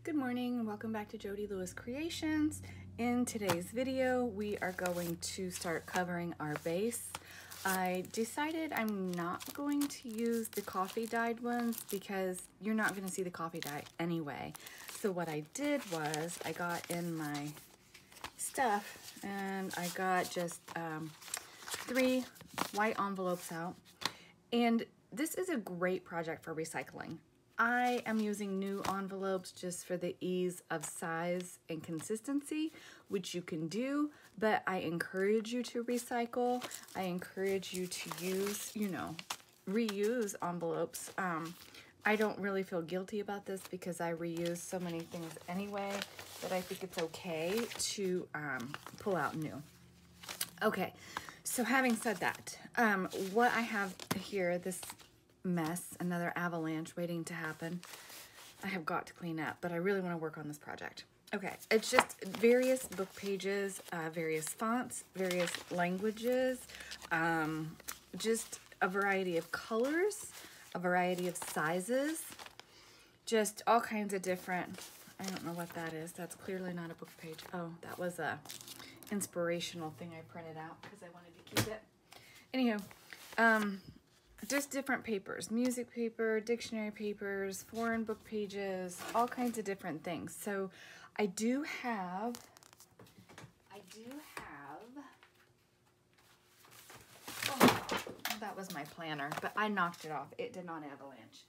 Good morning, welcome back to Jody Lewis Creations. In today's video, we are going to start covering our base. I decided I'm not going to use the coffee dyed ones because you're not going to see the coffee dye anyway. So what I did was I got in my stuff and I got just 3 white envelopes out. And this is a great project for recycling. I am using new envelopes just for the ease of size and consistency, which you can do, but I encourage you to recycle. I encourage you to use, reuse envelopes. I don't really feel guilty about this because I reuse so many things anyway that I think it's okay to pull out new. Okay, so having said that, what I have here, this mess, another avalanche waiting to happen, I have got to clean up, but I really want to work on this project. Okay, it's just various book pages, various fonts, various languages, just a variety of colors, a variety of sizes, just all kinds of different, I don't know what that is. That's clearly not a book page. Oh, that was a inspirational thing I printed out because I wanted to keep it. Anywho, just different papers, music paper, dictionary papers, foreign book pages, all kinds of different things. So I do have, oh, that was my planner, but I knocked it off. It did not avalanche.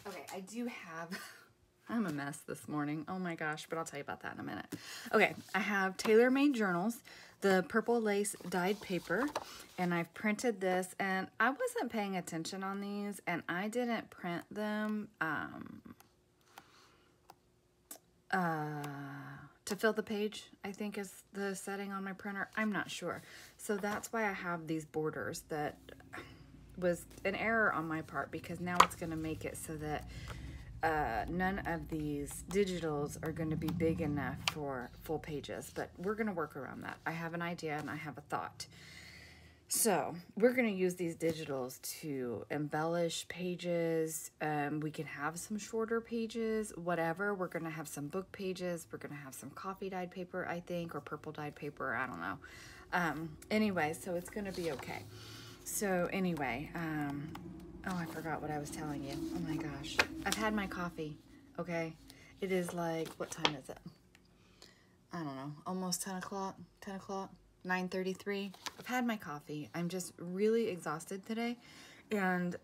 Okay, I do have, I'm a mess this morning. Oh my gosh, but I'll tell you about that in a minute. Okay, I have tailor-made journals, the purple lace dyed paper, and I've printed this, and I wasn't paying attention on these, and I didn't print them to fill the page, I think is the setting on my printer. I'm not sure. So that's why I have these borders. That was an error on my part because now it's going to make it so that none of these digitals are going to be big enough for full pages, but we're going to work around that. I have an idea and I have a thought. So we're going to use these digitals to embellish pages. We can have some shorter pages, whatever. We're going to have some book pages. We're going to have some coffee dyed paper, I think, or purple dyed paper. I don't know. Anyway, so it's going to be okay. So anyway, oh, I forgot what I was telling you. Oh my gosh. I've had my coffee, okay? It is like, what time is it? I don't know, almost 10 o'clock, 9:33. I've had my coffee. I'm just really exhausted today. And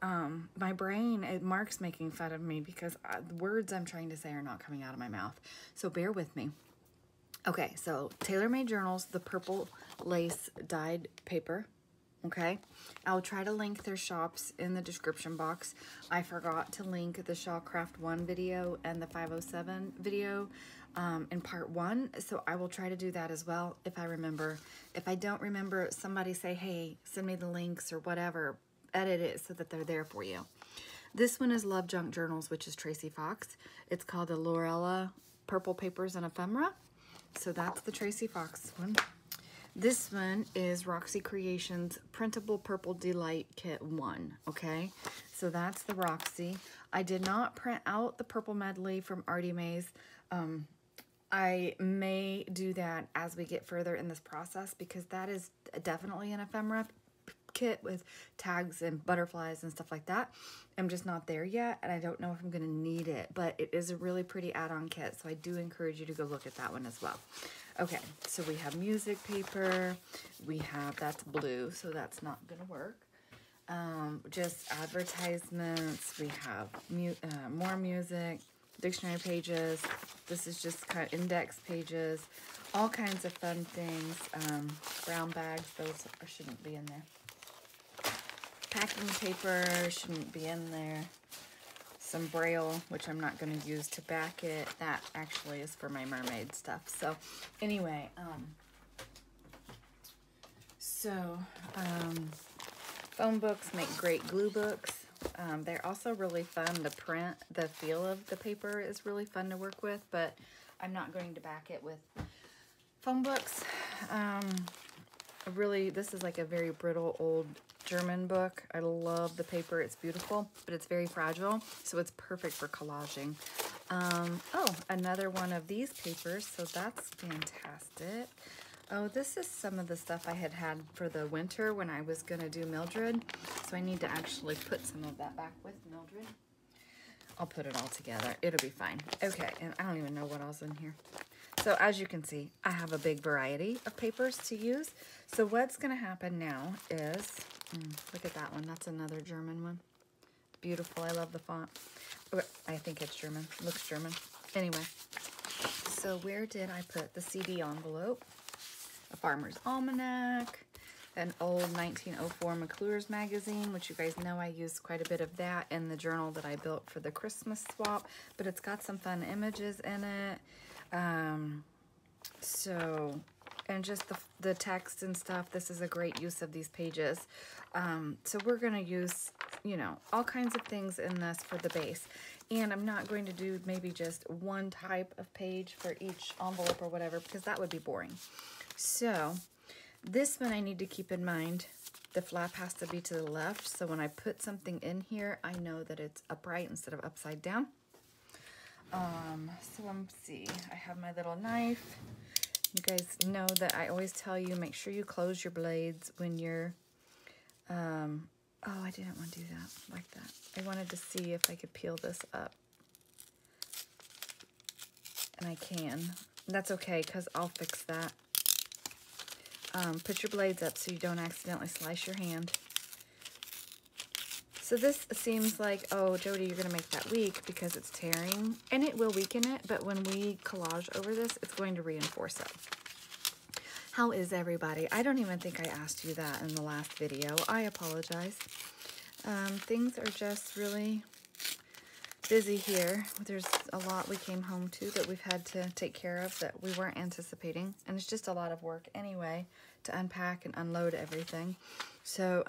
my brain, Mark's making fun of me because the words I'm trying to say are not coming out of my mouth. So bear with me. Okay, so tailor-made journals, the purple lace dyed paper. Okay, I'll try to link their shops in the description box. I forgot to link the Shawcraft 1 video and the 507 video in part 1, so I will try to do that as well if I remember. If I don't remember, somebody say, hey, send me the links or whatever, edit it so that they're there for you. This one is Love Junk Journals, which is Tracy Fox. It's called the Lorella Purple Papers and Ephemera, so that's the Tracy Fox one. This one is Roxy Creations Printable Purple Delight Kit 1, okay? So that's the Roxy. I did not print out the purple medley from Artie Mays. I may do that as we get further in this process because that is definitely an ephemera kit with tags and butterflies and stuff like that. I'm just not there yet, and I don't know if I'm going to need it, but it is a really pretty add-on kit, so I do encourage you to go look at that one as well. Okay, so we have music paper, we have, that's blue, so that's not going to work. Just advertisements, we have more music, dictionary pages, this is just kind of index pages, all kinds of fun things, brown bags, those shouldn't be in there. Packing paper shouldn't be in there. Some braille, which I'm not going to use to back it. That actually is for my mermaid stuff. So anyway, phone books make great glue books. They're also really fun to print. The feel of the paper is really fun to work with, but I'm not going to back it with phone books. Really, this is like a very brittle old German book. I love the paper. It's beautiful, but it's very fragile, so it's perfect for collaging. Oh, another one of these papers, so that's fantastic. Oh, this is some of the stuff I had for the winter when I was going to do Mildred, so I need to actually put some of that back with Mildred. I'll put it all together. It'll be fine. Okay, and I don't even know what else in here. So as you can see, I have a big variety of papers to use. So what's going to happen now is, look at that one. That's another German one. Beautiful. I love the font. Okay, I think it's German. Looks German. Anyway, so where did I put the CD envelope? A Farmer's Almanac, an old 1904 McClure's magazine, which you guys know I used quite a bit of that in the journal that I built for the Christmas swap, but it's got some fun images in it. And just the text and stuff, this is a great use of these pages. So we're going to use, you know, all kinds of things in this for the base. And I'm not going to do maybe just one type of page for each envelope or whatever, because that would be boring. So this one I need to keep in mind. The flap has to be to the left. So when I put something in here, I know that it's upright instead of upside down. So let's see, I have my little knife. You guys know that I always tell you, make sure you close your blades when you're, oh, I didn't want to do that like that. I wanted to see if I could peel this up. And I can. That's okay, because I'll fix that. Put your blades up so you don't accidentally slice your hand. So this seems like, oh, Jody, you're going to make that weak because it's tearing. And it will weaken it, but when we collage over this, it's going to reinforce it. How is everybody? I don't even think I asked you that in the last video. I apologize. Things are just really busy here. There's a lot we came home to that we've had to take care of that we weren't anticipating. And it's just a lot of work anyway to unpack and unload everything. So,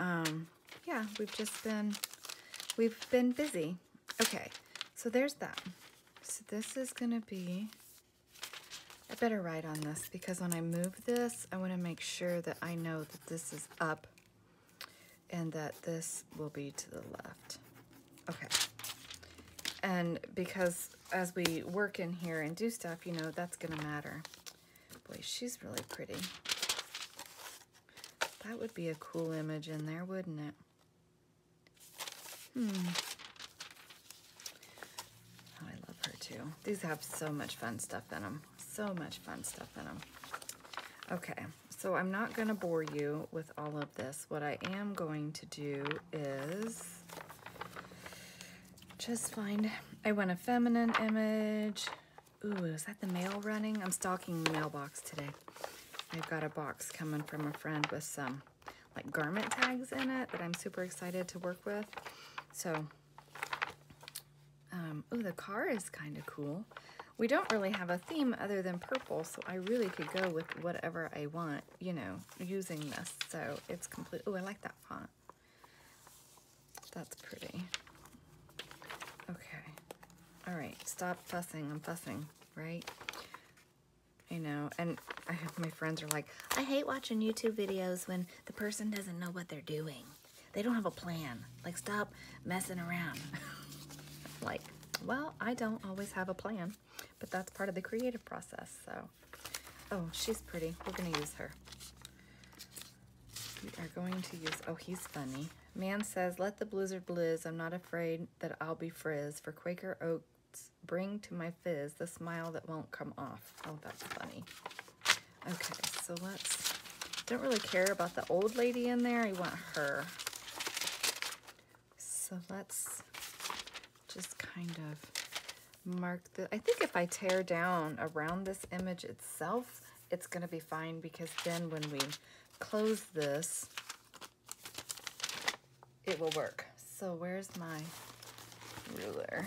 yeah, we've been busy. Okay, so there's that. So this is gonna be, I better write on this because when I move this, I wanna make sure that I know that this is up and that this will be to the left. Okay. And because as we work in here and do stuff, you know, that's gonna matter. Boy, she's really pretty. That would be a cool image in there, wouldn't it? Oh, I love her too. These have so much fun stuff in them. So much fun stuff in them. Okay, so I'm not going to bore you with all of this. What I am going to do is just find, I want a feminine image. Ooh, is that the mail running? I'm stalking the mailbox today. I've got a box coming from a friend with some like garment tags in it that I'm super excited to work with. So, ooh, the car is kind of cool. We don't really have a theme other than purple, so I really could go with whatever I want, you know, using this. So it's complete. Oh, I like that font. That's pretty. Okay. All right. Stop fussing. I'm fussing, right? I know. And my friends are like, I hate watching YouTube videos when the person doesn't know what they're doing. They don't have a plan. Like, stop messing around. Like, well, I don't always have a plan, but that's part of the creative process, so. Oh, she's pretty. We're going to use her. We are going to use, oh, he's funny. Man says, let the blizzard blizz. I'm not afraid that I'll be frizz. For Quaker Oats, bring to my fizz the smile that won't come off. Oh, that's funny. Okay, so let's, don't really care about the old lady in there. I want her. So let's just kind of mark the, I think if I tear down around this image itself, it's going to be fine because then when we close this, it will work. So where's my ruler?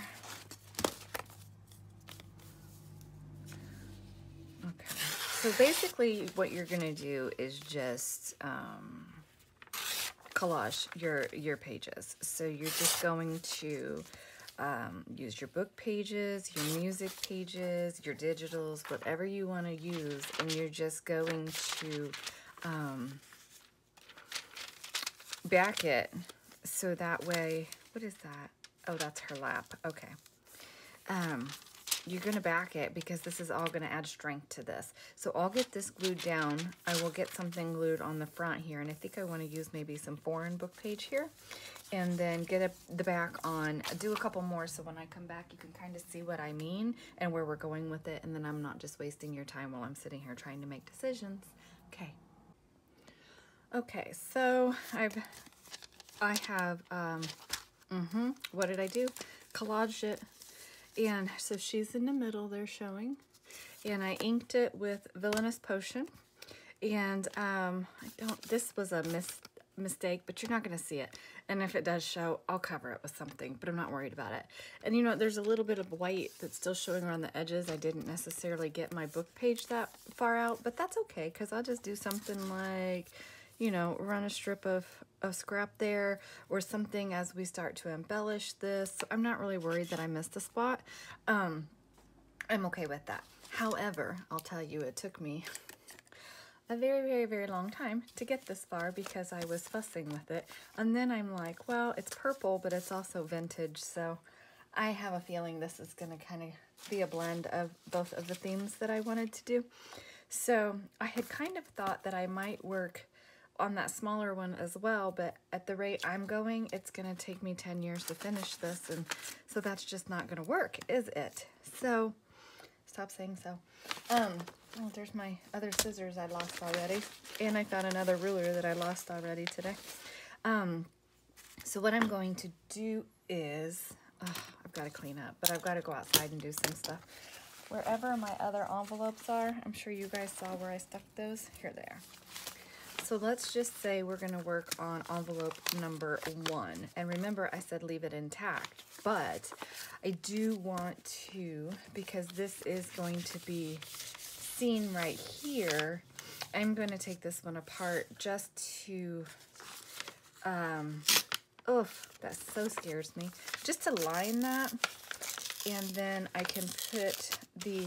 Okay. So basically what you're going to do is just collage your pages. So you're just going to use your book pages, your music pages, your digitals, whatever you want to use, and you're just going to back it so that way, what is that? Oh, that's her lap. Okay. You're going to back it because this is all going to add strength to this. So I'll get this glued down. I will get something glued on the front here, and I think I want to use maybe some foreign book page here, and then get the back on. Do a couple more so when I come back you can kind of see what I mean and where we're going with it, and then I'm not just wasting your time while I'm sitting here trying to make decisions. Okay. Okay, so I have, what did I do? Collaged it. And so she's in the middle there showing. And I inked it with Villainous Potion. And this was a mistake, but you're not going to see it. And if it does show, I'll cover it with something, but I'm not worried about it. And you know, there's a little bit of white that's still showing around the edges. I didn't necessarily get my book page that far out, but that's okay, because I'll just do something like, you know, run a strip of scrap there or something as we start to embellish this. So I'm not really worried that I missed a spot. I'm okay with that. However, I'll tell you, it took me a very, very, very long time to get this far because I was fussing with it. And then I'm like, well, it's purple, but it's also vintage. So I have a feeling this is going to kind of be a blend of both of the themes that I wanted to do. So I had kind of thought that I might work on that smaller one as well, but at the rate I'm going, it's gonna take me 10 years to finish this, and so that's just not gonna work, is it? So, stop saying so. Oh, there's my other scissors I lost already, and I found another ruler that I lost already today. So what I'm going to do is, I've got to clean up, but I've got to go outside and do some stuff. Wherever my other envelopes are, I'm sure you guys saw where I stuck those. Here they are. So let's just say we're going to work on envelope number 1. And remember, I said leave it intact, but I do want to, because this is going to be seen right here, I'm going to take this one apart just to, that so scares me, just to line that, and then I can put the,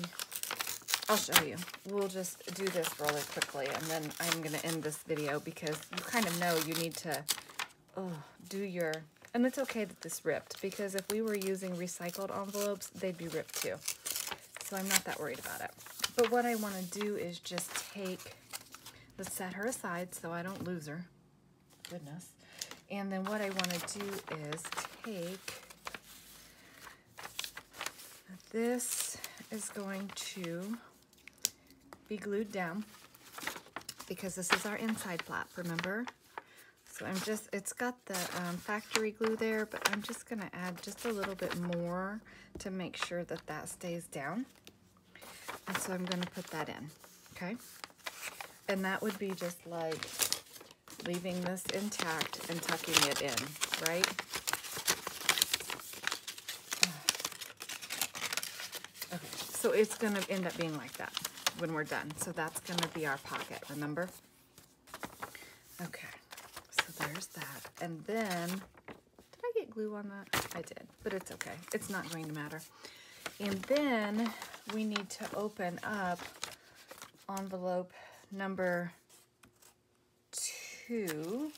I'll show you. We'll just do this really quickly, and then I'm going to end this video because you kind of know you need to do your, and it's okay that this ripped, because if we were using recycled envelopes, they'd be ripped too. So I'm not that worried about it. But what I want to do is just take, let's set her aside so I don't lose her. Goodness. And then what I want to do is take, this is going to be glued down because this is our inside flap, remember? So I'm just, it's got the factory glue there, but I'm just going to add just a little bit more to make sure that that stays down. And so I'm going to put that in, okay? And that would be just like leaving this intact and tucking it in, right? Okay, so it's going to end up being like that when we're done. So that's going to be our pocket, remember? Okay, so there's that. And then, did I get glue on that? I did, but it's okay. It's not going to matter. And then we need to open up envelope number 2.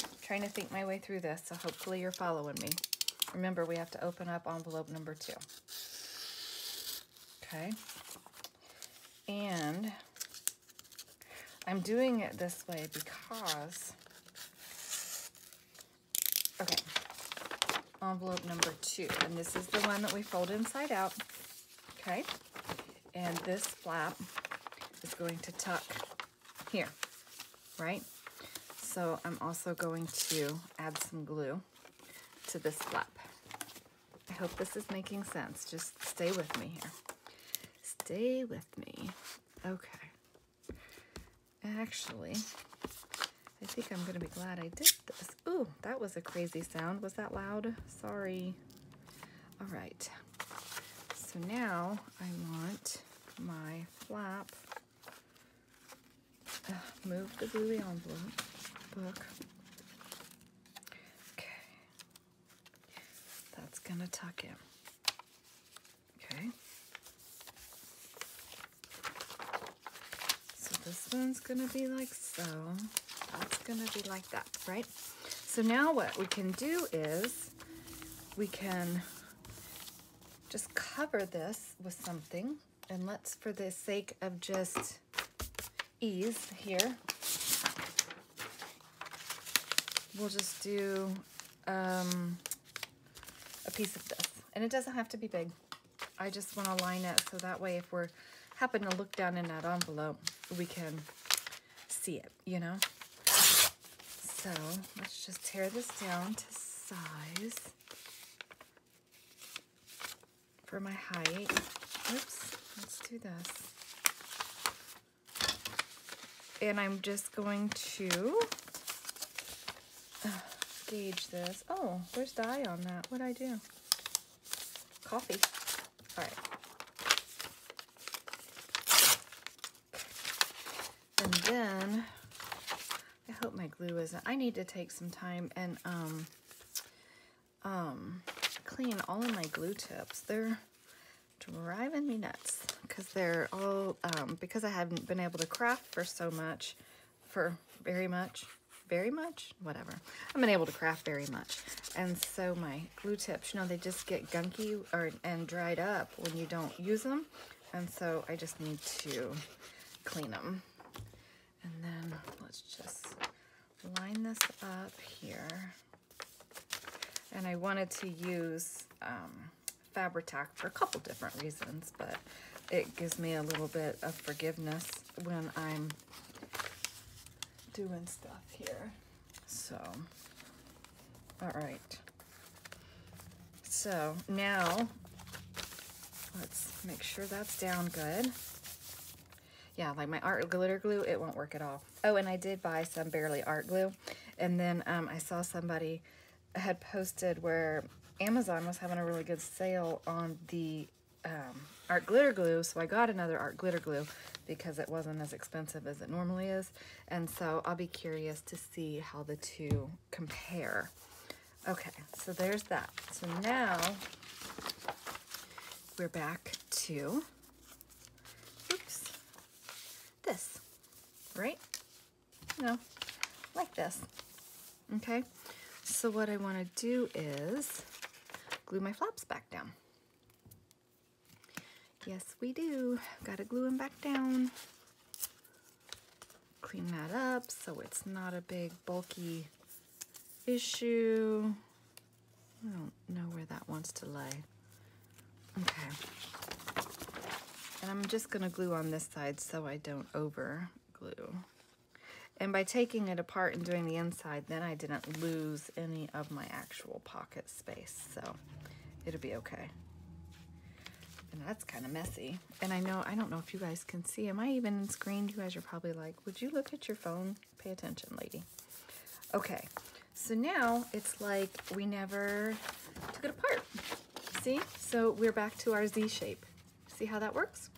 I'm trying to think my way through this, so hopefully you're following me. Remember, we have to open up envelope number 2. Okay. And I'm doing it this way because, okay, envelope number 2, and this is the one that we fold inside out, okay? And this flap is going to tuck here, right? So I'm also going to add some glue to this flap. I hope this is making sense. Just stay with me here. Stay with me. Okay. Actually, I think I'm going to be glad I did this. Ooh, that was a crazy sound. Was that loud? Sorry. All right. So now I want my flap. Move the gluey envelope book. Okay. That's going to tuck in. Okay. So this one's going to be like so. it's gonna be like that, right? So now what we can do is we can just cover this with something, and let's, for the sake of just ease here, we'll just do a piece of this. And it doesn't have to be big. I just want to line it so that way if we're happen to look down in that envelope, we can see it, you know? So let's just tear this down to size for my height. Oops, let's do this. And I'm just going to gauge this. Oh, there's dye on that. What'd I do? Coffee. All right. And then, I hope my glue isn't, I need to take some time and clean all of my glue tips. They're driving me nuts because they're all, because I haven't been able to craft for so much, very much, whatever. I've been able to craft very much. And so my glue tips, you know, they just get gunky and dried up when you don't use them. And so I just need to clean them. And then let's just line this up here. And I wanted to use Fabri-Tac for a couple different reasons, but it gives me a little bit of forgiveness when I'm doing stuff here. So, all right. So now let's make sure that's down good. Yeah, like my art glitter glue, it won't work at all. Oh, and I did buy some Barely art glue. And then I saw somebody had posted where Amazon was having a really good sale on the art glitter glue. So I got another art glitter glue because it wasn't as expensive as it normally is. And so I'll be curious to see how the two compare. Okay, so there's that. So now we're back to, oops, this, right? You know, like this. Okay, so what I want to do is glue my flaps back down. Yes, we do. Gotta glue them back down. Clean that up so it's not a big bulky issue. I don't know where that wants to lay. Okay. And I'm just gonna glue on this side so I don't over glue. And by taking it apart and doing the inside, then I didn't lose any of my actual pocket space, so it'll be okay. And that's kind of messy. And I don't know if you guys can see. Am I even screened? You guys are probably like, would you look at your phone? Pay attention, lady. Okay, so now it's like we never took it apart. See? So we're back to our Z shape. See how that works?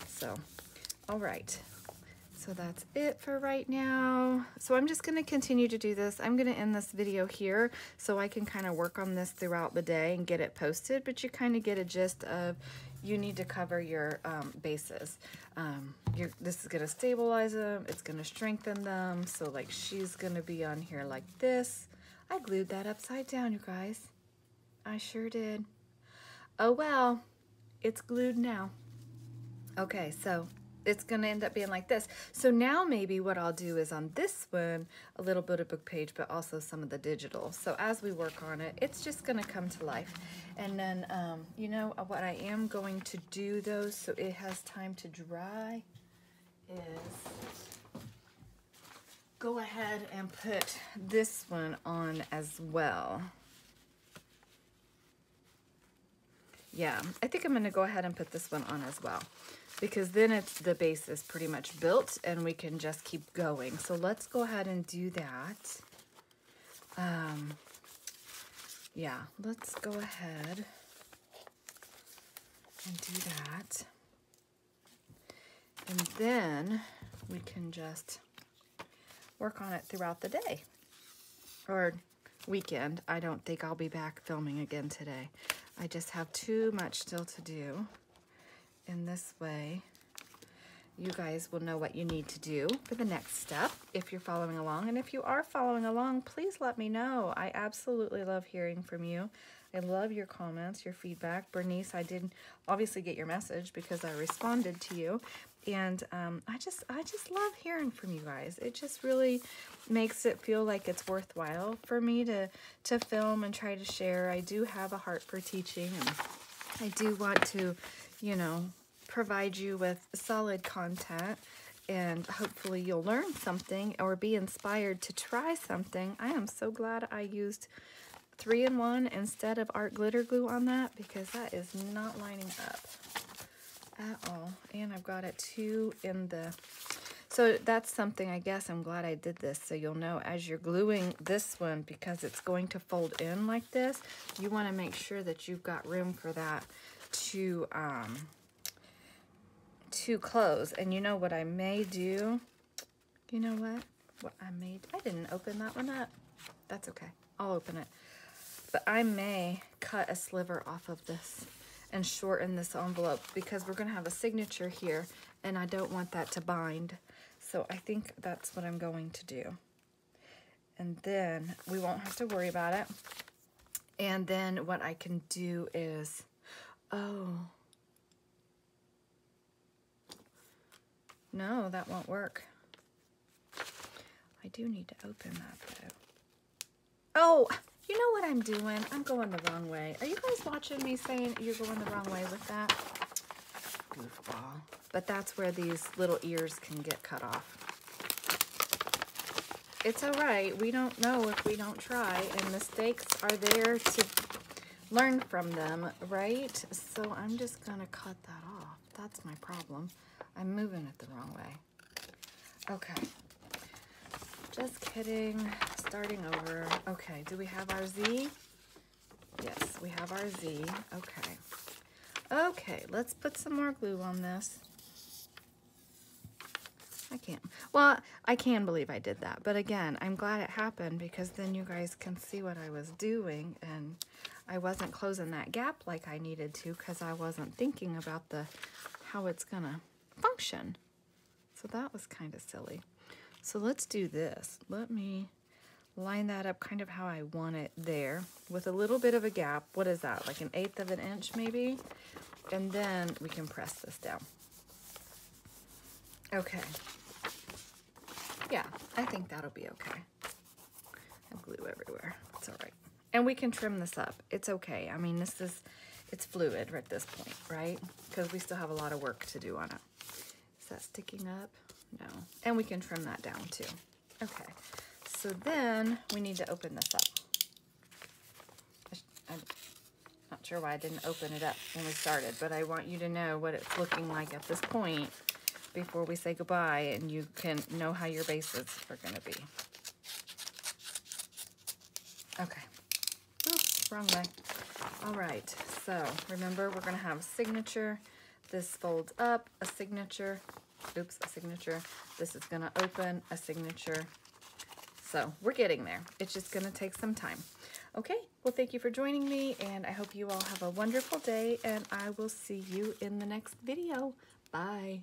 So, all right. So that's it for right now. So I'm just gonna continue to do this. I'm gonna end this video here so I can kind of work on this throughout the day and get it posted, but you kind of get a gist of you need to cover your bases. This is gonna stabilize them, it's gonna strengthen them. So like she's gonna be on here like this. I glued that upside down, you guys. I sure did. Oh well, it's glued now. Okay, so it's going to end up being like this. So now maybe what I'll do is on this one, a little bit of book page, but also some of the digital. So as we work on it, it's just going to come to life. And then, you know, what I am going to do though, so it has time to dry, is go ahead and put this one on as well. Yeah, I think I'm going to go ahead and put this one on as well, because then the base is pretty much built and we can just keep going. So let's go ahead and do that. Yeah, let's go ahead and do that. And then we can just work on it throughout the day or weekend. I don't think I'll be back filming again today. I just have too much still to do in this way. you guys will know what you need to do for the next step if you're following along. And if you are following along, please let me know. I absolutely love hearing from you. I love your comments, your feedback. Bernice, I did obviously get your message because I responded to you. And I just love hearing from you guys. It just really makes it feel like it's worthwhile for me to film and try to share. I do have a heart for teaching, and I do want to, you know, provide you with solid content, and hopefully you'll learn something or be inspired to try something. I am so glad I used 3-in-1 instead of art glitter glue on that, because that is not lining up at all. And I've got it too in the, so that's something, I guess I'm glad I did this, so you'll know as you're gluing this one, because it's going to fold in like this, you want to make sure that you've got room for that to close. And you know what I may do? You know what I made? I didn't open that one up. That's okay. I'll open it. But I may cut a sliver off of this and shorten this envelope, because we're going to have a signature here, and I don't want that to bind. So I think that's what I'm going to do. And then we won't have to worry about it. And then what I can do is, oh, no, that won't work. I do need to open that though. Oh, you know what I'm doing? I'm going the wrong way. Are you guys watching me saying you're going the wrong way with that? Goofball. But that's where these little ears can get cut off. It's all right. We don't know if we don't try, and mistakes are there to learn from them, right? So I'm just gonna cut that off. That's my problem. I'm moving it the wrong way. Okay. Just kidding. Starting over. Okay, do we have our Z? Yes, we have our Z. Okay. Okay, let's put some more glue on this. I can't. Well, I can believe I did that. But again, I'm glad it happened, because then you guys can see what I was doing, and I wasn't closing that gap like I needed to, because I wasn't thinking about how it's gonna function. So that was kind of silly. So let's do this. Let me line that up kind of how I want it there, with a little bit of a gap. What is that, like 1/8 of an inch maybe? And then we can press this down. Okay. Yeah, I think that'll be okay. I have glue everywhere. It's all right. And we can trim this up. It's okay. I mean, it's fluid at this point, right? Because we still have a lot of work to do on it. Is that sticking up? No. And we can trim that down too. Okay. So then we need to open this up. I'm not sure why I didn't open it up when we started, but I want you to know what it's looking like at this point before we say goodbye, and you can know how your bases are going to be. Okay. Oops, wrong way. All right. So remember, we're going to have a signature. This folds up, a signature. Oops, a signature. This is going to open, a signature. So we're getting there. It's just going to take some time. Okay, well, thank you for joining me, and I hope you all have a wonderful day, and I will see you in the next video. Bye.